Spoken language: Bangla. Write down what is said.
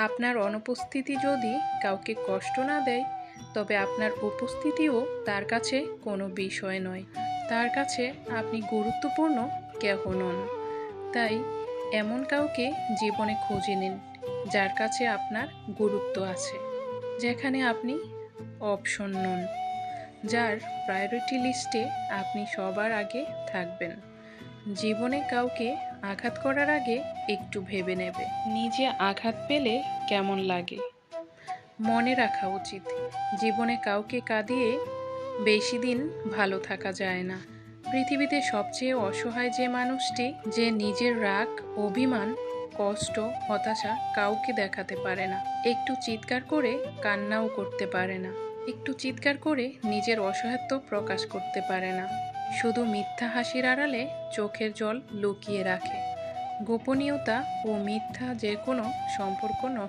আপনার অনুপস্থিতি যদি কাউকে কষ্ট না দেয়, তবে আপনার উপস্থিতিও তার কাছে কোনো বিষয় নয়। তার কাছে আপনি গুরুত্বপূর্ণ কেহ নন। তাই এমন কাউকে জীবনে খুঁজে নিন, যার কাছে আপনার গুরুত্ব আছে, যেখানে আপনি অপশন নন, যার প্রায়োরিটি লিস্টে আপনি সবার আগে থাকবেন। জীবনে কাউকে আঘাত করার আগে একটু ভেবে নেবে, নিজে আঘাত পেলে কেমন লাগে। মনে রাখা উচিত, জীবনে কাউকে কাঁদিয়ে বেশি দিন ভালো থাকা যায় না। পৃথিবীতে সবচেয়ে অসহায় যে মানুষটি, যে নিজের রাগ, অভিমান, কষ্ট, হতাশা কাউকে দেখাতে পারে না, একটু চিৎকার করে কান্নাও করতে পারে না, একটু চিৎকার করে নিজের অসহায়ত্ব প্রকাশ করতে পারে না, শুধু মিথ্যা হাসির আড়ালে চোখের জল লুকিয়ে রাখে। গোপনীয়তা ও মিথ্যা যে কোনো সম্পর্ক